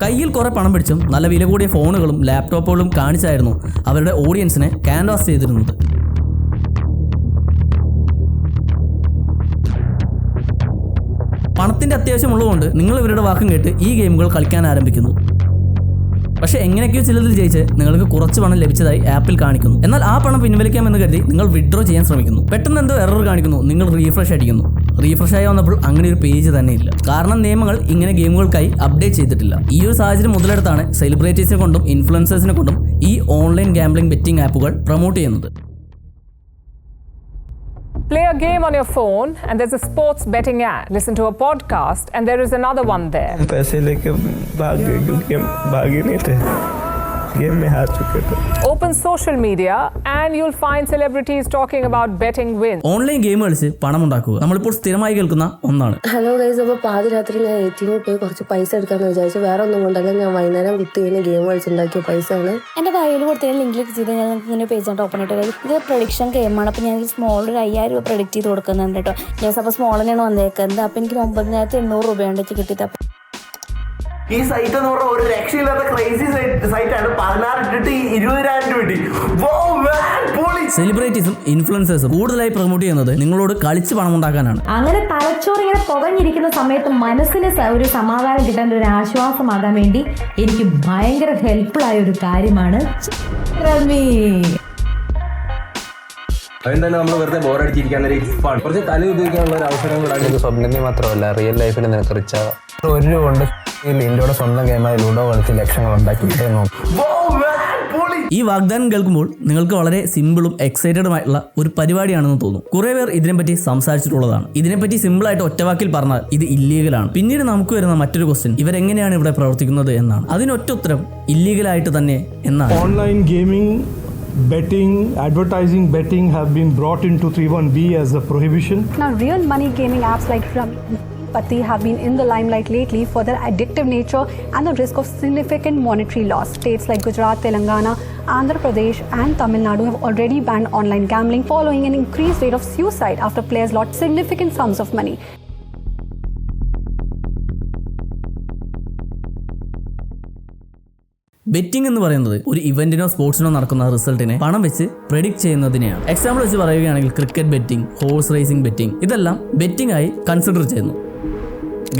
കയ്യിൽ കുറെ പണം പിടിച്ചും നല്ല വില കൂടിയ ഫോണുകളും ലാപ്ടോപ്പുകളും കാണിച്ചായിരുന്നു അവരുടെ ഓഡിയൻസിനെ ക്യാൻവാസ് ചെയ്തിരുന്നത്. പണത്തിന്റെ അത്യാവശ്യമുള്ളതുകൊണ്ട് നിങ്ങൾ ഇവരുടെ വാക്കും കേട്ട് ഈ ഗെയിമുകൾ കളിക്കാൻ ആരംഭിക്കുന്നു. പക്ഷേ എങ്ങനെയൊക്കെയോ ചിലതിൽ ജയിച്ച് നിങ്ങൾക്ക് കുറച്ച് പണം ലഭിച്ചതായി ആപ്പിൽ കാണിക്കുന്നു. എന്നാൽ ആ പണം പിൻവലിക്കാമെന്ന് കരുതി നിങ്ങൾ വിഡ്രോ ചെയ്യാൻ ശ്രമിക്കുന്നു. പെട്ടെന്ന് എന്തോ എറർ കാണിക്കുന്നു. നിങ്ങൾ റീഫ്രഷ് അടിക്കുന്നു. റീഫ്രഷ് ആയി വന്നപ്പോൾ അങ്ങനെ ഒരു പേജ് തന്നെ ഇല്ല. കാരണം നിയമങ്ങൾ ഇങ്ങനെ ഗെയിമുകൾക്കായി അപ്ഡേറ്റ് ചെയ്തിട്ടില്ല. ഈ ഒരു സാഹചര്യം മുതലെടുത്താണ് സെലിബ്രിറ്റീസിനെ കൊണ്ടും ഇൻഫ്ലുവൻസേഴ്സിനെ കൊണ്ടും ഈ ഓൺലൈൻ ഗാംബ്ലിംഗ് ബെറ്റിംഗ് ആപ്പുകൾ പ്രൊമോട്ട് ചെയ്യുന്നത്. Play a game on your phone and there's a sports betting ad. Listen to a podcast and there is another one there. पैसे लेके भाग गए क्योंकि भागे नहीं थे, गेम में हार चुके थे. Open social media and you'll find celebrities talking about betting wins. Online game കളിച്ച് പണം ഉണ്ടാക്കുക നമ്മളിപ്പോൾ സ്ഥിരമായി കേൾക്കുന്ന ഒന്നാണ്. ഹലോ ഗൈസ്, അപ്പോൾ പാതിരാത്രി ഞാൻ ATM പോയി കുറച്ച് പൈസ എടുക്കാമെന്ന് വിചാരിച്ചു. വേറെ ഒന്നും കൊണ്ടല്ല, ഞാൻ വൈകുന്നേരം കുത്തി കഴിഞ്ഞ് ഗെയിം കളിച്ചുണ്ടാക്കിയ പൈസയാണ്. എൻ്റെ കയ്യിൽ കൊടുത്തതിന് ലിങ്ക് ക്ലിക്ക് ചെയ്ത് ഞാൻ ഇങ്ങനെ പേജ് ഓപ്പൺ ആയിട്ട് ഇത് പ്രൊഡിക്ഷൻ ഗെയിമാണ്. അപ്പോൾ ഞാൻ സ്മോൾ ഒരു 5000 രൂപ പ്രൊഡിക്റ്റ് ചെയ്ത് കൊടുക്കുന്നുണ്ട് കേട്ടോ. ഞാൻ അപ്പോൾ സ്മോൾ തന്നെയാണ് വന്നേക്കുന്നത്. അപ്പോൾ എനിക്ക് 9800 രൂപയാണ് കിട്ടിയത്. ഈ സൈറ്റ് എന്ന് പറഞ്ഞാൽ ഒരു രക്ഷയില്ലാത്ത ക്രൈസി സൈറ്റാണ്. 16 ഇട്ടിട്ട് 20,000 കിട്ടി. സെലിബ്രിറ്റീസും ഇൻഫ്ലുവൻസേഴ്സും കൂടുതലായി പ്രൊമോട്ട് ചെയ്യുന്നത് നിങ്ങളോട് കളിച്ച് പണം ഉണ്ടാക്കാനാണ്. അങ്ങനെ തലച്ചോറ് ഇങ്ങനെ പുകഞ്ഞിരിക്കുന്ന സമയത്ത് മനസ്സിന് ഒരു സമാധാനം കിട്ടാൻ, ഒരു ആശ്വാസമാകാൻ വേണ്ടി എനിക്ക് ഭയങ്കര ഹെൽപ്ഫുൾ ആയ ഒരു കാര്യമാണ് അതുകൊണ്ട് തന്നെ നമ്മൾ വെറുതെ ബോറടിച്ചിരിക്കാൻ കുറച്ച് തല ഉപയോഗിക്കാനുള്ള ഒരു അവസരം കൂടെ. സ്വപ്നത്തിൽ മാത്രമല്ല, റിയൽ ലൈഫിൽ നിനക്ക് റിച്ചാവാം. ഒരു രൂപ കൊണ്ട് ഇന്ത്യയുടെ സ്വന്തം ഗെയിമായ ലൂഡോ കളിച്ച് ലക്ഷങ്ങൾ ഉണ്ടാക്കിയിട്ടേ നോക്കും. ഈ വാഗ്ദാനം കേൾക്കുമ്പോൾ നിങ്ങൾക്ക് വളരെ സിമ്പിളും എക്സൈറ്റഡുമായിട്ടുള്ള ഒരു പരിപാടിയാണെന്ന് തോന്നും. കുറെ പേർ ഇതിനെപ്പറ്റി സംസാരിച്ചിട്ടുള്ളതാണ്. ഇതിനെപ്പറ്റി സിമ്പിളായിട്ട് ഒറ്റവാക്കിൽ പറഞ്ഞാൽ ഇത് ഇല്ലീഗലാണ്. പിന്നീട് നമുക്ക് വരുന്ന മറ്റൊരു ക്വസ്റ്റ്യൻ, ഇവരെങ്ങനെയാണ് ഇവിടെ പ്രവർത്തിക്കുന്നത് എന്നാണ്. അതിനൊറ്റ ഉത്തരം ഇല്ലീഗലായിട്ട് തന്നെ എന്നാണ്. Online gaming, betting, advertising betting have been brought into 31B as a prohibition. Now, real money gaming apps like Rummy Patti have been in the limelight lately for their addictive nature and the risk of significant monetary loss. States like Gujarat, Telangana, Andhra Pradesh and Tamil Nadu have already banned online gambling following an increased rate of suicide after players lost significant sums of money. Betting എന്ന് പറയുന്നത് ഒരു ഇവന്റിനോ സ്പോർട്സിനോ നടക്കുന്ന റിസൾട്ടിനെ പണം വെച്ച് predict ചെയ്യുന്നതിനെയാണ്. Example വെച്ച് പറയുകയാണെങ്കിൽ cricket betting, horse racing betting, ഇതെല്ലാം betting ആയി കൺസിഡർ ചെയ്യുന്നു.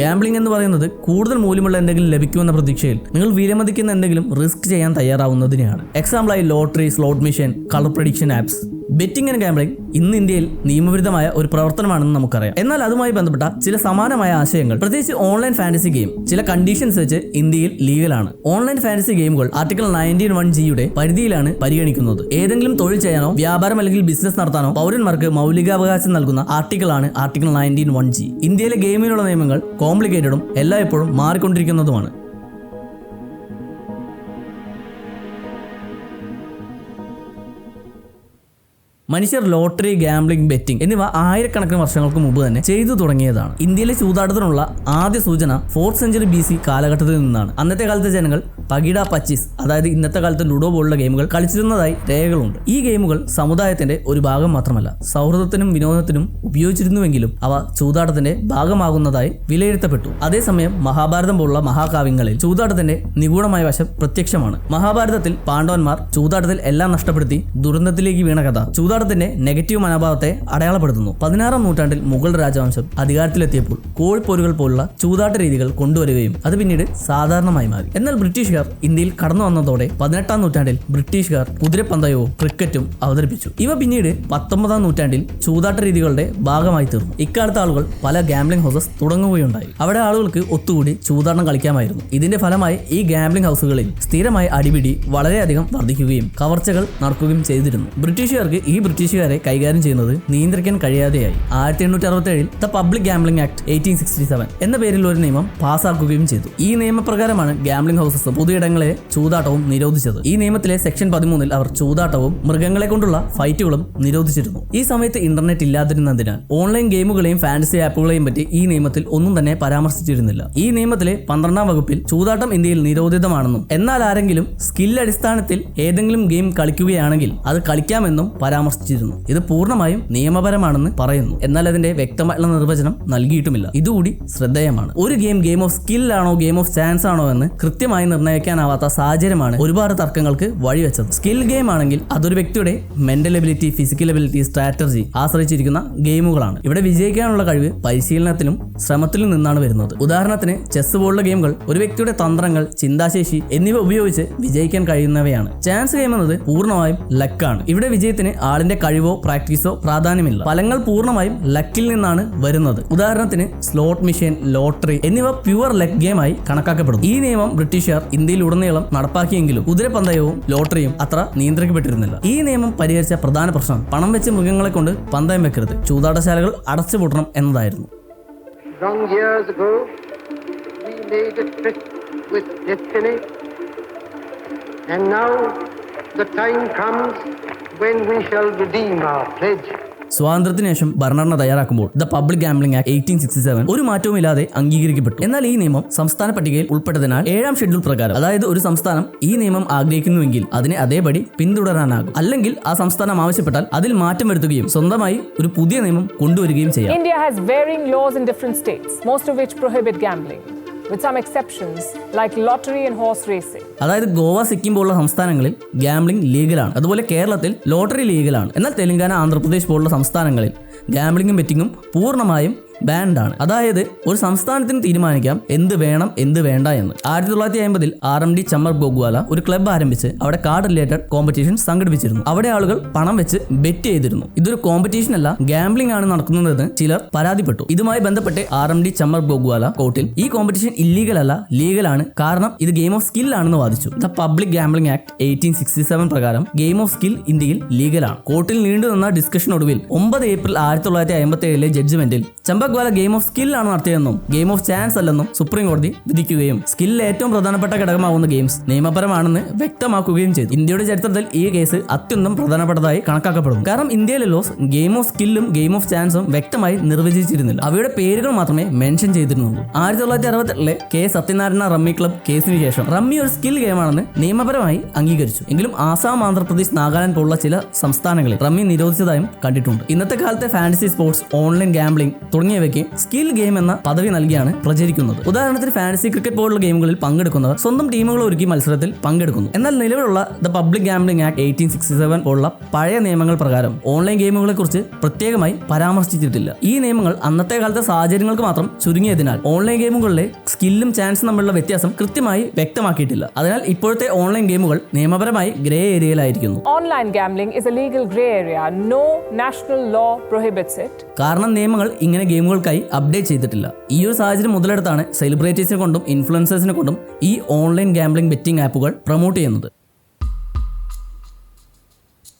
ഗാംബ്ലിംഗ് എന്ന് പറയുന്നത് കൂടുതൽ മൂല്യമുള്ള എന്തെങ്കിലും ലഭിക്കുമെന്ന പ്രതീക്ഷയിൽ നിങ്ങൾ വിലമതിക്കുന്ന എന്തെങ്കിലും റിസ്ക് ചെയ്യാൻ തയ്യാറാവുന്നതിനെയാണ്. എക്സാമ്പിളായി lottery, slot machine, colour prediction apps. Betting and gambling ഇന്ന് ഇന്ത്യയിൽ നിയമവിരുദ്ധമായ ഒരു പ്രവർത്തനമാണെന്ന് നമുക്കറിയാം. എന്നാൽ അതുമായി ബന്ധപ്പെട്ട ചില സമാനമായ ആശയങ്ങൾ, പ്രത്യേകിച്ച് ഓൺലൈൻ ഫാന്റസി ഗെയിം, ചില കണ്ടീഷൻസ് വെച്ച് ഇന്ത്യയിൽ ലീഗലാണ്. ഓൺലൈൻ ഫാന്റസി ഗെയിമുകൾ ആർട്ടിക്കിൾ 19(1)(g)യുടെ പരിധിയിലാണ് പരിഗണിക്കുന്നത്. ഏതെങ്കിലും തൊഴിൽ ചെയ്യാനോ വ്യാപാരം അല്ലെങ്കിൽ ബിസിനസ് നടത്താനോ പൗരന്മാർക്ക് മൗലികാവകാശം നൽകുന്ന ആർട്ടിക്കിളാണ് ആർട്ടിക്കിൾ 19(1)(g). ഇന്ത്യയിലെ ഗെയിമിനുള്ള നിയമങ്ങൾ കോംപ്ലിക്കേറ്റഡും എല്ലായ്പ്പോഴും മാറിക്കൊണ്ടിരിക്കുന്നതുമാണ്. മനുഷ്യർ ലോട്ടറി, ഗാംബ്ലിംഗ്, ബെറ്റിംഗ് എന്നിവ ആയിരക്കണക്കിന് വർഷങ്ങൾക്ക് മുമ്പ് തന്നെ ചെയ്തു തുടങ്ങിയതാണ്. ഇന്ത്യയിലെ ചൂതാട്ടത്തിനുള്ള ആദ്യ സൂചന 4th century BC കാലഘട്ടത്തിൽ നിന്നാണ്. അന്നത്തെ കാലത്തെ ജനങ്ങൾ പകിട, പച്ചീസ്, അതായത് ഇന്നത്തെ കാലത്ത് ലുഡോ പോലുള്ള ഗെയിമുകൾ കളിച്ചിരുന്നതായി രേഖകളുണ്ട്. ഈ ഗെയിമുകൾ സമുദായത്തിന്റെ ഒരു ഭാഗം മാത്രമല്ല, സൗഹൃദത്തിനും വിനോദത്തിനും ഉപയോഗിച്ചിരുന്നുവെങ്കിലും അവ ചൂതാട്ടത്തിന്റെ ഭാഗമാകുന്നതായി വിലയിരുത്തപ്പെട്ടു. അതേസമയം മഹാഭാരതം പോലുള്ള മഹാകാവ്യങ്ങളിൽ ചൂതാട്ടത്തിന്റെ നിഗൂഢമായ വശം പ്രത്യക്ഷമാണ്. മഹാഭാരതത്തിൽ പാണ്ഡവന്മാർ ചൂതാട്ടത്തിൽ എല്ലാം നഷ്ടപ്പെടുത്തി ദുരന്തത്തിലേക്ക് വീണ കഥ ചൂതാട്ടത്തിന്റെ നെഗറ്റീവ് മനോഭാവത്തെ അടയാളപ്പെടുത്തുന്നു. 16ാം നൂറ്റാണ്ടിൽ മുഗൾ രാജവംശം അധികാരത്തിലെത്തിയപ്പോൾ കോഴിപ്പോരുകൾ പോലുള്ള ചൂതാട്ട രീതികൾ കൊണ്ടുവരികയും അത് പിന്നീട് സാധാരണമായി മാറി. എന്നാൽ ബ്രിട്ടീഷുകാർ ഇന്ത്യയിൽ കടന്നു വന്നതോടെ 18ാം നൂറ്റാണ്ടിൽ ബ്രിട്ടീഷുകാർ കുതിരപ്പന്തയവും ക്രിക്കറ്റും അവതരിപ്പിച്ചു. ഇവ പിന്നീട് 19ാം നൂറ്റാണ്ടിൽ ചൂതാട്ട രീതികളുടെ ഭാഗമായി തീർന്നു. ഇക്കാലത്ത് ആളുകൾ പല ഗാംബ്ലിംഗ് ഹൗസസ് തുടങ്ങുകയുണ്ടായി. അവിടെ ആളുകൾക്ക് ഒത്തുകൂടി ചൂതാട്ടം കളിക്കാമായിരുന്നു. ഇതിന്റെ ഫലമായി ഈ ഗാംബ്ലിംഗ് ഹൗസുകളിൽ സ്ഥിരമായി അടിപിടി വളരെയധികം വർദ്ധിക്കുകയും കവർച്ചകൾ നടക്കുകയും ചെയ്തിരുന്നു. ബ്രിട്ടീഷുകാരെ കൈകാര്യം ചെയ്യുന്നത് നിയന്ത്രിക്കാൻ കഴിയാതെയായി. 1867 ദ പബ്ലിക് ഗാംബ്ലിംഗ് ആക്ട് 1867 എന്ന പേരിൽ ഒരു നിയമം പാസ്സാക്കുകയും ചെയ്തു. ഈ നിയമപ്രകാരമാണ് ഗാംബ്ലിംഗ് ഹൗസസ് പൊതുയിടങ്ങളെ ചൂതാട്ടവും നിരോധിച്ചത്. ഈ നിയമത്തിലെ സെക്ഷൻ 13 അവർ ചൂതാട്ടവും മൃഗങ്ങളെ കൊണ്ടുള്ള ഫൈറ്റുകളും നിരോധിച്ചിരുന്നു. ഈ സമയത്ത് ഇന്റർനെറ്റ് ഇല്ലാതിരുന്നതിനാൽ ഓൺലൈൻ ഗെയിമുകളെയും ഫാന്റസി ആപ്പുകളെയും പറ്റി ഈ നിയമത്തിൽ ഒന്നും തന്നെ പരാമർശിച്ചിരുന്നില്ല. ഈ നിയമത്തിലെ 12ാം വകുപ്പിൽ ചൂതാട്ടം ഇന്ത്യയിൽ നിരോധിതമാണെന്നും എന്നാൽ ആരെങ്കിലും സ്കിൽ അടിസ്ഥാനത്തിൽ ഏതെങ്കിലും ഗെയിം കളിക്കുകയാണെങ്കിൽ അത് കളിക്കാമെന്നും പരാമർശിച്ചു. പരാമർശിച്ചിരുന്നു. ഇത് പൂർണ്ണമായും നിയമപരമാണെന്ന് പറയുന്നു, എന്നാൽ അതിന്റെ വ്യക്തമായിട്ടുള്ള നിർവചനം നൽകിയിട്ടുമില്ല. ഇതുകൂടി ശ്രദ്ധേയമാണ്. ഒരു ഗെയിം ഓഫ് സ്കിൽ ആണോ ഗെയിം ഓഫ് ചാൻസ് ആണോ എന്ന് കൃത്യമായി നിർണ്ണയിക്കാനാവാത്ത സാഹചര്യമാണ് ഒരുപാട് തർക്കങ്ങൾക്ക് വഴിവെച്ചത്. സ്കിൽ ഗെയിം ആണെങ്കിൽ അതൊരു വ്യക്തിയുടെ mental ability, physical ability, strategy ആശ്രയിച്ചിരിക്കുന്ന ഗെയിമുകളാണ്. ഇവിടെ വിജയിക്കാനുള്ള കഴിവ് പരിശീലനത്തിലും ശ്രമത്തിലും നിന്നാണ് വരുന്നത്. ഉദാഹരണത്തിന് ചെസ് പോലുള്ള ഗെയിമുകൾ ഒരു വ്യക്തിയുടെ തന്ത്രങ്ങൾ, ചിന്താശേഷി എന്നിവ ഉപയോഗിച്ച് വിജയിക്കാൻ കഴിയുന്നവയാണ്. ചാൻസ് ഗെയിം എന്നത് പൂർണ്ണമായും ലക്കാണ്. ഇവിടെ വിജയത്തിന് ആളിന്റെ കഴിവോ പ്രാക്ടീസോ പ്രാധാന്യമില്ല. ഫലങ്ങൾ പൂർണ്ണമായും ലക്കിൽ നിന്നാണ് വരുന്നത്. ഉദാഹരണത്തിന് സ്ലോട്ട് മെഷീൻ, ലോട്ടറി എന്നിവ പ്യുവർ ലക്ക് ഗെയിമായി കണക്കാക്കപ്പെടുന്നു. ഈ നിയമം ബ്രിട്ടീഷുകാർ ഇന്ത്യയിലുടനീളം നടപ്പാക്കിയെങ്കിലും കുതിരപ്പന്തയവും ലോട്ടറിയും അത്ര നിയന്ത്രിക്കപ്പെട്ടിരുന്നില്ല. ഈ നിയമം പരിഹരിച്ച പ്രധാന പ്രശ്നം പണം വെച്ച് മൃഗങ്ങളെ കൊണ്ട് പന്തയം വെക്കരുത്, ചൂതാട്ടശാലകൾ അടച്ചുപൂട്ടണം എന്നതായിരുന്നു. Long years ago, we made a tryst with destiny, and now the time comes when we shall redeem our pledge. സ്വാതന്ത്ര്യത്തിന് ശേഷം ഭരണഘടന തയ്യാറാക്കുമ്പോൾ ദ പബ്ലിക് ഗാംബ്ലിംഗ് ആക്ട് 1867 ഒരു മാറ്റവും ഇല്ലാതെ അംഗീകരിക്കപ്പെട്ടു. എന്നാൽ ഈ നിയമം സംസ്ഥാന പട്ടികയിൽ ഉൾപ്പെട്ടതിനാൽ 7ാം ഷെഡ്യൂൾ പ്രകാരം, അതായത് ഒരു സംസ്ഥാനം ഈ നിയമം ആഗ്രഹിക്കുന്നുവെങ്കിൽ അതിനെ അതേപടി പിന്തുടരാനാകും. അല്ലെങ്കിൽ ആ സംസ്ഥാനം ആവശ്യപ്പെട്ടാൽ അതിൽ മാറ്റം വരുത്തുകയും സ്വന്തമായി ഒരു പുതിയ നിയമം കൊണ്ടുവരികയും ചെയ്യാം. India has varying laws in different states, most of which prohibit gambling, with some exceptions like lottery and horse racing. അതായത് ഗോവ, സിക്കിം പോലുള്ള സംസ്ഥാനങ്ങളിൽ ഗാംബ്ലിംഗ് ലീഗലാണ്. അതുപോലെ കേരളത്തിൽ ലോട്ടറി ലീഗലാണ്. എന്നാൽ തെലങ്കാന, ആന്ധ്രാപ്രദേശ് പോലുള്ള സംസ്ഥാനങ്ങളിൽ ഗാംബ്ലിംഗും ബെറ്റിങ്ങും പൂർണ്ണമായും ബാൻഡാണ്. അതായത് ഒരു സംസ്ഥാനത്തിന് തീരുമാനിക്കാം എന്ത് വേണം എന്ത് വേണ്ട എന്ന്. 1950-ൽ RMD ചമ്മർ ഗോഗ്വാല ഒരു ക്ലബ്ബ് ആരംഭിച്ച് അവിടെ കാർഡ് റിലേറ്റഡ് കോമ്പറ്റീഷൻ സംഘടിപ്പിച്ചിരുന്നു. അവിടെ ആളുകൾ പണം വെച്ച് ബെറ്റ് ചെയ്തിരുന്നു. ഇതൊരു കോമ്പറ്റീഷൻ അല്ല, ഗാംബ്ലിംഗ് ആണ് നടക്കുന്നതെന്ന് ചിലർ പരാതിപ്പെട്ടു. ഇതുമായി ബന്ധപ്പെട്ട് RMD ചമ്മർ ഗോഗ്വാല കോർട്ടിൽ ഈ കോമ്പറ്റീഷൻ ഇല്ലീഗൽ അല്ല, ലീഗലാണ്, കാരണം ഇത് ഗെയിം ഓഫ് സ്കിൽ ആണെന്ന് വാദിച്ചു. ദ പബ്ലിക് ഗാംബ്ലിംഗ് ആക്ട് 1867 പ്രകാരം ഗെയിം ഓഫ് സ്കിൽ ഇന്ത്യയിൽ ലീഗലാണ്. കോർട്ടിൽ നീണ്ടുനിന്ന ഡിസ്കഷനൊടുവിൽ 9 ഏപ്രിൽ 1957 ജഡ്ജ്മെന്റിൽ ചമ്പക്വാല ഗെയിം ഓഫ് സ്കിൽ ആണ് നടത്തിയതെന്നും ഗെയിം ഓഫ് ചാൻസ് അല്ലെന്നും സുപ്രീം കോടതി വിധിക്കുകയും സ്കില്ലിൽ ഏറ്റവും പ്രധാനപ്പെട്ട ഘടകമാവുന്ന ഗെയിംസ് നിയമപരമാണെന്ന് വ്യക്തമാക്കുകയും ചെയ്തു. ഇന്ത്യയുടെ ചരിത്രത്തിൽ ഈ കേസ് അത്യന്തം പ്രധാനപ്പെട്ടതായി കണക്കാക്കപ്പെടുന്നു. കാരണം ഇന്ത്യയിലെ ലോസ് ഗെയിം ഓഫ് സ്കില്ലും ഗെയിം ഓഫ് ചാൻസും വ്യക്തമായി നിർവചിച്ചിരുന്നില്ല. അവയുടെ പേരുകൾ മാത്രമേ മെൻഷൻ ചെയ്തിരുന്നുള്ളൂ. 1968-ലെ കെ സത്യനാരായണ റമ്മി ക്ലബ് കേസിന് ശേഷം റമ്മി ഒരു സ്കിൽ ഗെയിമാണെന്ന് നിയമപരമായി അംഗീകരിച്ചു. എങ്കിലും ആസാം, ആന്ധ്രാപ്രദേശ്, നാഗാലാൻഡ് പോലുള്ള ചില സംസ്ഥാനങ്ങളിൽ റമ്മി നിരോധിച്ചതായും കണ്ടിട്ടുണ്ട്. ഇന്നത്തെ കാലത്തെ ഫാന്റസി സ്പോർട്സ്, ഓൺലൈൻ ഗാംബ്ലിംഗ് തുടങ്ങിയവയ്ക്ക് സ്കിൽ ഗെയിം എന്ന പദവി നൽകിയാണ് പ്രചരിക്കുന്നത്. ഉദാഹരണത്തിന് ഫാന്റസി ക്രിക്കറ്റ് പോലുള്ള ഗെയിമുകളിൽ പങ്കെടുക്കുന്നവർ സ്വന്തം ടീമുകൾ ഒരുക്കി മത്സരത്തിൽ പങ്കെടുക്കുന്നു. എന്നാൽ നിലവിലുള്ള ദ പബ്ലിക് ഗാംബ്ലിംഗ് ആക്ട് 1867 പോലുള്ള പഴയ നിയമങ്ങൾ പ്രകാരം ഓൺലൈൻ ഗെയിമുകളെ കുറിച്ച് പ്രത്യേകമായി പരാമർശിച്ചിട്ടില്ല. ഈ നിയമങ്ങൾ അന്നത്തെ കാലത്തെ സാഹചര്യങ്ങൾക്ക് മാത്രം ചുരുങ്ങിയതിനാൽ ഓൺലൈൻ ഗെയിമുകളിലെ സ്കില്ലും ചാൻസും തമ്മിലുള്ള വ്യത്യാസം കൃത്യമായി വ്യക്തമാക്കിയിട്ടില്ല. അതിനാൽ ഇപ്പോഴത്തെ ഓൺലൈൻ ഗെയിമുകൾ നിയമപരമായി grey ഏരിയയിലായിരിക്കുന്നു. Online gambling is a legal grey area. No national law prohibits it. കാരണം നിയമങ്ങൾ ഇങ്ങനെ ഗെയിമുകൾക്കായി അപ്ഡേറ്റ് ചെയ്തിട്ടില്ല. ഈ ഒരു സാഹചര്യം മുതലെടുത്താണ് സെലിബ്രിറ്റീസിനെ കൊണ്ടും ഇൻഫ്ലുവൻസേഴ്സിനെ കൊണ്ടും ഈ ഓൺലൈൻ ഗാംബ്ലിംഗ് ബെറ്റിംഗ് ആപ്പുകൾ പ്രൊമോട്ട് ചെയ്യുന്നത്.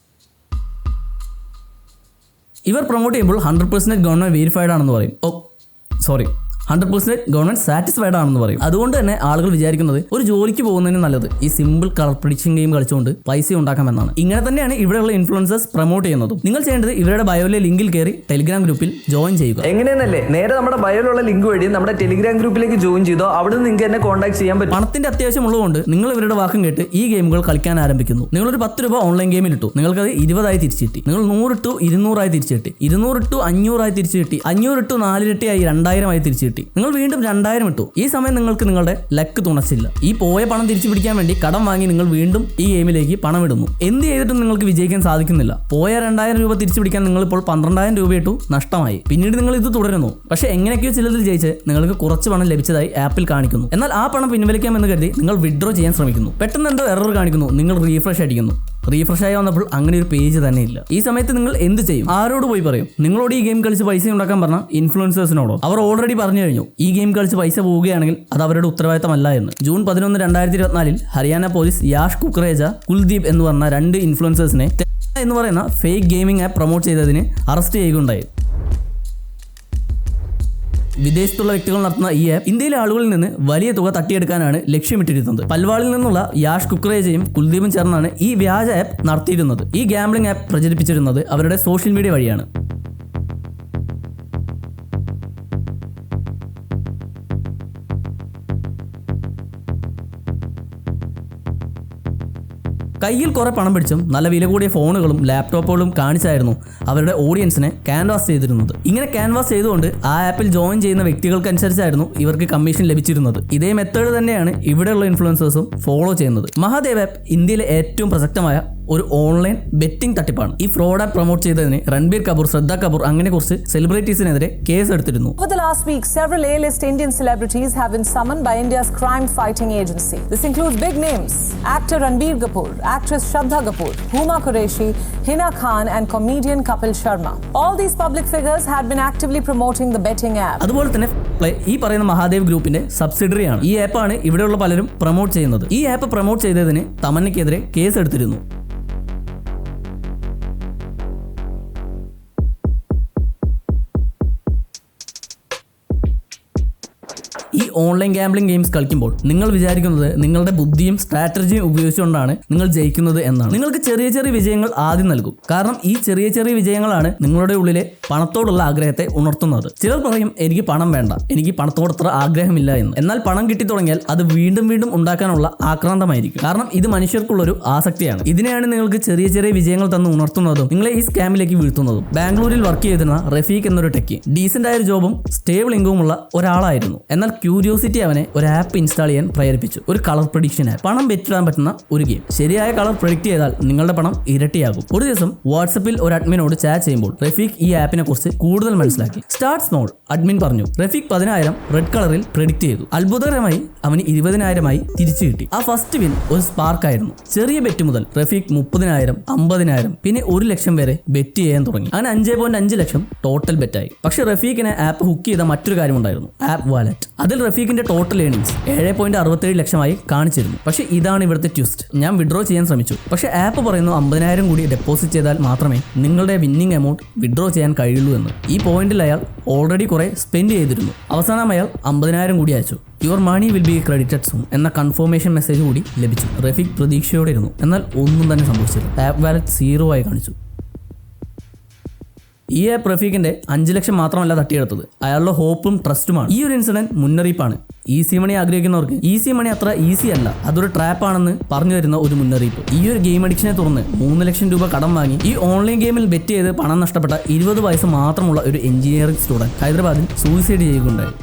ഇവർ പ്രൊമോട്ട് ചെയ്യുമ്പോൾ 100% ഗവൺമെന്റ് വെരിഫൈഡ് ആണെന്ന് പറയും. 100% ഗവൺമെന്റ് സാറ്റിസ്ഫൈഡ് ആണെന്ന് പറയും. അതുകൊണ്ട് തന്നെ ആളുകൾ വിചാരിക്കുന്നത് ഒരു ജോലിക്ക് പോകുന്നതിന് നല്ലത് ഈ സിമ്പിൾ കളർ പ്രഡിക്ഷൻ ഗെയിം കളിച്ചുകൊണ്ട് പൈസ ഉണ്ടാക്കാമെന്നാണ്. ഇങ്ങനെ തന്നെയാണ് ഇവിടെയുള്ള ഇൻഫ്ലുവൻസേഴ്സ് പ്രൊമോട്ട് ചെയ്യുന്നതും. നിങ്ങൾ ചെയ്യേണ്ടത് ഇവരുടെ ബയോയിലെ ലിങ്കിൽ കയറി ടെലിഗ്രാം ഗ്രൂപ്പിൽ ജോയിൻ ചെയ്യുക. എങ്ങനെയെന്നല്ലേ, നേരെ നമ്മുടെ ബയോയിലുള്ള ലിങ്ക് വഴി നമ്മുടെ ടെലിഗ്രാം ഗ്രൂപ്പിലേക്ക് ജോയിൻ ചെയ്തോ, അവിടെ നിന്ന് നിങ്ങൾക്ക് എന്നെ കോൺടാക്ട് ചെയ്യാൻ പറ്റും. പണത്തിന്റെ അത്യാവശ്യമുള്ളതുകൊണ്ട് നിങ്ങൾ ഇവരുടെ വാക്കും കേട്ട് ഈ ഗെയിമുകൾ കളിക്കാൻ ആരംഭിക്കുന്നു. നിങ്ങളൊരു 10 രൂപ ഓൺലൈൻ ഗെയിമിൽ ഇട്ടു, നിങ്ങൾക്കത് 20 തിരിച്ചു കിട്ടി. നിങ്ങൾ 100 ഇട്ടു, 200 തിരിച്ചു കിട്ടി. 200 ഇട്ടു, 500 തിരിച്ചു കിട്ടി. 500 ഇട്ടു, 4 ഇരട്ടിയായി 2000 തിരിച്ചു കിട്ടി. നിങ്ങൾ വീണ്ടും 2000 ഇട്ടു. ഈ സമയം നിങ്ങൾക്ക് നിങ്ങളുടെ ലക്ക് തുണച്ചില്ല. ഈ പോയ പണം തിരിച്ചു പിടിക്കാൻ വേണ്ടി കടം വാങ്ങി നിങ്ങൾ വീണ്ടും ഈ ഗെയിമിലേക്ക് പണം ഇടുന്നു. എന്ത് ചെയ്തിട്ടും നിങ്ങൾക്ക് വിജയിക്കാൻ സാധിക്കുന്നില്ല. പോയ 2000 രൂപ തിരിച്ചു പിടിക്കാൻ നിങ്ങൾ ഇപ്പോൾ 12000 രൂപ ഇട്ടു, നഷ്ടമായി. പിന്നീട് നിങ്ങൾ ഇത് തുടരുന്നു. പക്ഷേ എങ്ങനെയൊക്കെയോ ചിലതിൽ ജയിച്ച് നിങ്ങൾക്ക് കുറച്ച് പണം ലഭിച്ചതായി ആപ്പിൽ കാണിക്കുന്നു. എന്നാൽ ആ പണം പിൻവലിക്കാമെന്ന് കരുതി നിങ്ങൾ വിഡ്രോ ചെയ്യാൻ ശ്രമിക്കുന്നു. പെട്ടെന്ന് എന്തോ എറർ കാണിക്കുന്നു. നിങ്ങൾ റീഫ്രഷ് അടിക്കുന്നു. റീഫ്രഷ് ആയി വന്നപ്പോൾ അങ്ങനെ ഒരു പേജ് തന്നെ ഇല്ല. ഈ സമയത്ത് നിങ്ങൾ എന്ത് ചെയ്യും? ആരോട് പോയി പറയും? നിങ്ങളോട് ഈ ഗെയിം കളിച്ച് പൈസ ഉണ്ടാക്കാൻ പറഞ്ഞ ഇൻഫ്ലുവൻസേഴ്സിനോടോ? അവർ ഓൾറെഡി പറഞ്ഞു കഴിഞ്ഞു ഈ ഗെയിം കളിച്ച് പൈസ പോവുകയാണെങ്കിൽ അത് അവരുടെ ഉത്തരവാദിത്തമല്ല എന്ന്. ജൂൺ 11, 2024 ഹരിയാന പോലീസ് യാഷ് കുക്രേജ, കുൽദീപ് എന്ന് പറഞ്ഞ 2 ഇൻഫ്ലുവൻസേഴ്സിനെ എന്ന് പറയുന്ന ഫേക്ക് ഗെയിമിംഗ് ആപ്പ് പ്രൊമോട്ട് ചെയ്തതിന് അറസ്റ്റ് ചെയ്യുകയുണ്ടായി. വിദേശത്തുള്ള വ്യക്തികൾ നടത്തുന്ന ഈ ആപ്പ് ഇന്ത്യയിലെ ആളുകളിൽ നിന്ന് വലിയ തുക തട്ടിയെടുക്കാനാണ് ലക്ഷ്യമിട്ടിരുന്നത്. പൽവാളിൽ നിന്നുള്ള യാഷ് കുക്രേജയും കുൽദീപും ചേർന്നാണ് ഈ വ്യാജ ആപ്പ് നടത്തിയിരുന്നത്. ഈ ഗാംബ്ലിംഗ് ആപ്പ് പ്രചരിപ്പിച്ചിരുന്നത് അവരുടെ സോഷ്യൽ മീഡിയ വഴിയാണ്. കയ്യിൽ കുറെ പണം പിടിച്ചും നല്ല വില കൂടിയ ഫോണുകളും ലാപ്ടോപ്പുകളും കാണിച്ചായിരുന്നു അവരുടെ ഓഡിയൻസിനെ ക്യാൻവാസ് ചെയ്തിരുന്നത്. ഇങ്ങനെ ക്യാൻവാസ് ചെയ്തുകൊണ്ട് ആ ആപ്പിൽ ജോയിൻ ചെയ്യുന്ന വ്യക്തികൾക്കനുസരിച്ചായിരുന്നു ഇവർക്ക് കമ്മീഷൻ ലഭിച്ചിരുന്നത്. ഇതേ മെത്തേഡ് തന്നെയാണ് ഇവിടെയുള്ള ഇൻഫ്ലുവൻസേഴ്സും ഫോളോ ചെയ്യുന്നത്. മഹാദേവ് ആപ്പ് ഇന്ത്യയിലെ ഏറ്റവും പ്രസക്തമായ ഒരു ഓൺലൈൻ ബെറ്റിംഗ് തട്ടിപ്പാണ്. ഈ ഫ്രോഡ് ആപ്പ് പ്രൊമോട്ട് ചെയ്തതിന് രൺബീർ കപൂർ, ശ്രദ്ധ കപൂർ അങ്ങനെ കുറച്ച് സെലിബ്രിറ്റീസിനെതിരെ കേസ് എടുത്തിരുന്നു. Over the last week, several A-list Indian celebrities have been summoned by India's crime-fighting agency. This includes big names: actor Ranbir Kapoor, actress Shraddha Kapoor, Huma Qureshi, Hina Khan, and comedian Kapil Sharma. All these public figures had been actively promoting the betting app. അതുപോലെ തന്നെ ഈ പറയുന്ന മഹാദേവ് ഗ്രൂപ്പിന്റെ സബ്സിഡറിയാണ്. ഈ ആപ്പാണ് ഇവിടെയുള്ള പലരും promote ചെയ്യുന്നത്. ഈ ആപ്പ് പ്രൊമോട്ട് ചെയ്തതിന് തമന്നയ്ക്കെതിരെ കേസ് എടുത്തിരുന്നു. ഈ ഓൺലൈൻ ഗാംബ്ലിംഗ് ഗെയിംസ് കളിക്കുമ്പോൾ നിങ്ങൾ വിചാരിക്കുന്നത് നിങ്ങളുടെ ബുദ്ധിയും സ്ട്രാറ്റജിയും ഉപയോഗിച്ചുകൊണ്ടാണ് നിങ്ങൾ ജയിക്കുന്നത് എന്നാണ്. നിങ്ങൾക്ക് ചെറിയ ചെറിയ വിജയങ്ങൾ ആദ്യം നൽകും. കാരണം ഈ ചെറിയ ചെറിയ വിജയങ്ങളാണ് നിങ്ങളുടെ ഉള്ളിലെ പണത്തോടുള്ള ആഗ്രഹത്തെ ഉണർത്തുന്നത്. ചിലർ പറയും എനിക്ക് പണം വേണ്ട, എനിക്ക് പണത്തോട് അത്ര ആഗ്രഹമില്ല എന്ന്. എന്നാൽ പണം കിട്ടി തുടങ്ങിയാൽ അത് വീണ്ടും വീണ്ടും ഉണ്ടാക്കാനുള്ള ആക്രാന്തമായിരിക്കും. കാരണം ഇത് മനുഷ്യർക്കുള്ളൊരു ആസക്തിയാണ്. ഇതിനെയാണ് നിങ്ങൾക്ക് ചെറിയ ചെറിയ വിജയങ്ങൾ തന്ന് ഉണർത്തുന്നതും നിങ്ങളെ ഈ സ്കാമിലേക്ക് വീഴ്ത്തുന്നതും. ബാംഗ്ലൂരിൽ വർക്ക് ചെയ്തിരുന്ന റഫീഖ് എന്നൊരു ടെക്കി ഡീസന്റ് ആയ ഒരു ജോബും സ്റ്റേബിൾ ഇൻകമുള്ള ഒരാളായിരുന്നു. എന്നാൽ ക്യൂരിയോസിറ്റി അവനെ ഒരു ആപ്പ് ഇൻസ്റ്റാൾ ചെയ്യാൻ പ്രേരിപ്പിച്ചു. ഒരു കളർ പ്രഡിക്ഷൻ ആപ്പ്. പണം ബെറ്റിടാൻ പറ്റുന്ന ഒരു ഗെയിം. ശരിയായ കളർ പ്രഡിക്റ്റ് ചെയ്താൽ നിങ്ങളുടെ പണം ഇരട്ടിയാകും. ഒരു ദിവസം വാട്സപ്പിൽ ഒരു അഡ്മിനോട് ചാറ്റ് ചെയ്യുമ്പോൾ റഫീഖ് ഈ ആപ്പിനെ കുറിച്ച് കൂടുതൽ മനസ്സിലാക്കി. സ്റ്റാർട്ട് സ്മോൾ, അഡ്മിൻ പറഞ്ഞു. റഫീഖ് 10,000 റെഡ് കളറിൽ പ്രെഡിക്റ്റ് ചെയ്തു. അത്ഭുതകരമായി അവന് 20,000 തിരിച്ചു കിട്ടി. ആ ഫസ്റ്റ് വിൻ ഒരു സ്പാർക്ക് ആയിരുന്നു. ചെറിയ ബെറ്റ് മുതൽ റഫീഖ് 30,000, 50,000 പിന്നെ 1 ലക്ഷം വരെ ബെറ്റ് ചെയ്യാൻ തുടങ്ങി. അങ്ങനെ 5.5 ലക്ഷം ടോട്ടൽ ബെറ്റായി. പക്ഷെ റഫീഖിനെ ആപ്പ് ഹുക്ക് ചെയ്ത മറ്റൊരു കാര്യമുണ്ടായിരുന്നു, ആപ്പ് വാലറ്റ്. അതിൽ റഫീഖിന്റെ ടോട്ടൽ ഏണിംഗ്സ് 7.67 ലക്ഷമായി കാണിച്ചിരുന്നു. പക്ഷെ ഇതാണ് ഇവിടുത്തെ ട്വിസ്റ്റ്. ഞാൻ വിഡ്രോ ചെയ്യാൻ ശ്രമിച്ചു. പക്ഷെ ആപ്പ് പറയുന്നു 50,000 കൂടി ഡെപ്പോസിറ്റ് ചെയ്താൽ മാത്രമേ നിങ്ങളുടെ വിന്നിംഗ് എമൗണ്ട് വിഡ്രോ ചെയ്യാൻ കഴിയുള്ളൂ എന്ന്. ഈ പോയിന്റിൽ അയാൾ ഓൾറെഡി കുറെ സ്പെൻഡ് ചെയ്തിരുന്നു. അവസാനം അയാൾ 50,000 കൂടി അയച്ചു. Your money will be credited soon എന്ന കൺഫർമേഷൻ മെസ്സേജ് കൂടി ലഭിച്ചു. റഫീഖ് പ്രതീക്ഷയോടെ ഇരുന്നു. എന്നാൽ ഒന്നും തന്നെ സംഭവിച്ചില്ല. ആപ്പ് വാലറ്റ് 0 ആയി കാണിച്ചു. ഈ ആപ്പ് റഫീഖിന്റെ 5 ലക്ഷം മാത്രമല്ല തട്ടിയെടുത്തത്, അയാളുടെ ഹോപ്പും ട്രസ്റ്റുമാണ്. ഈ ഒരു ഇൻസിഡന്റ് മുന്നറിയിപ്പാണ്. ഈസി മണി ആഗ്രഹിക്കുന്നവർക്ക് ഈസി മണി അത്ര ഈസി അല്ല, അതൊരു ട്രാപ്പാണെന്ന് പറഞ്ഞു തരുന്ന ഒരു മുന്നറിയിപ്പ്. ഈ ഒരു ഗെയിം അഡിക്ഷനെ തുടർന്ന് 3 ലക്ഷം രൂപ കടം വാങ്ങി ഈ ഓൺലൈൻ ഗെയിമിൽ ബെറ്റ് ചെയ്ത് പണം നഷ്ടപ്പെട്ട 20 വയസ്സ് മാത്രമുള്ള ഒരു എഞ്ചിനീയറിംഗ് സ്റ്റുഡന്റ് ഹൈദരാബാദിൽ സൂയിസൈഡ് ചെയ്യുകയുണ്ടായി.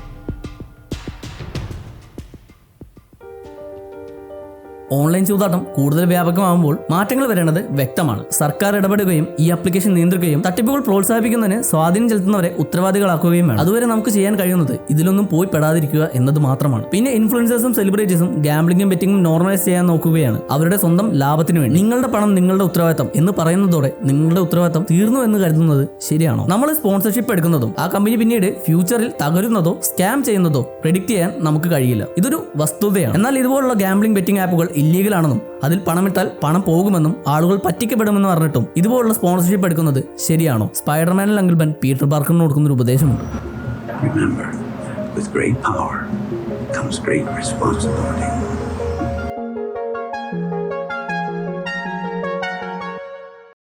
ഓൺലൈൻ ചൂതാട്ടം കൂടുതൽ വ്യാപകമാകുമ്പോൾ മാറ്റങ്ങൾ വരേണ്ടത് വ്യക്തമാണ്. സർക്കാർ ഇടപെടുകയും ഈ ആപ്ലിക്കേഷൻ നിയന്ത്രിക്കുകയും തട്ടിപ്പുകൾ പ്രോത്സാഹിപ്പിക്കുന്നതിന് സ്വാധീനം ചെലുത്തുന്നവരെ ഉത്തരവാദികളാക്കുകയും വേണം. അതുവരെ നമുക്ക് ചെയ്യാൻ കഴിയുന്നത് ഇതിലൊന്നും പോയി പെടാതിരിക്കുക എന്നത് മാത്രമാണ്. പിന്നെ ഇൻഫ്ലുവൻസേഴ്സും സെലിബ്രിറ്റീസും ഗാംബ്ലിംഗും ബെറ്റിംഗും നോർമലൈസ് ചെയ്യാൻ നോക്കുകയാണ് അവരുടെ സ്വന്തം ലാഭത്തിന് വേണ്ടി. നിങ്ങളുടെ പണം നിങ്ങളുടെ ഉത്തരവാദിത്തം എന്ന് പറയുന്നതോടെ നിങ്ങളുടെ ഉത്തരവാദിത്തം തീർന്നു എന്ന് കരുതുന്നത് ശരിയാണോ? നമ്മൾ സ്പോൺസർഷിപ്പ് എടുക്കുന്നതും ആ കമ്പനി പിന്നീട് ഫ്യൂച്ചറിൽ തകരുന്നതോ സ്കാം ചെയ്യുന്നതോ പ്രെഡിക്റ്റ് ചെയ്യാൻ നമുക്ക് കഴിയില്ല. ഇതൊരു വസ്തുതയാണ്. എന്നാൽ ഇതുപോലുള്ള ഗാംബ്ലിംഗ് ബെറ്റിംഗ് ആപ്പുകൾ ഇല്ലീഗലാണെന്നും അതിൽ പണമിട്ടാൽ പണം പോകുമെന്നും ആളുകൾ പറ്റിക്കപ്പെടുമെന്ന് പറഞ്ഞിട്ടും ഇതുപോലുള്ള സ്പോൺസർഷിപ്പ് എടുക്കുന്നത് ശരിയാണോ? സ്പൈഡർമാനിൽ അങ്കിൾ ബെൻ പീറ്റർ പാർക്കറിന് കൊടുക്കുന്ന ഒരു ഉപദേശമുണ്ട്. Remember, with great power comes great responsibility.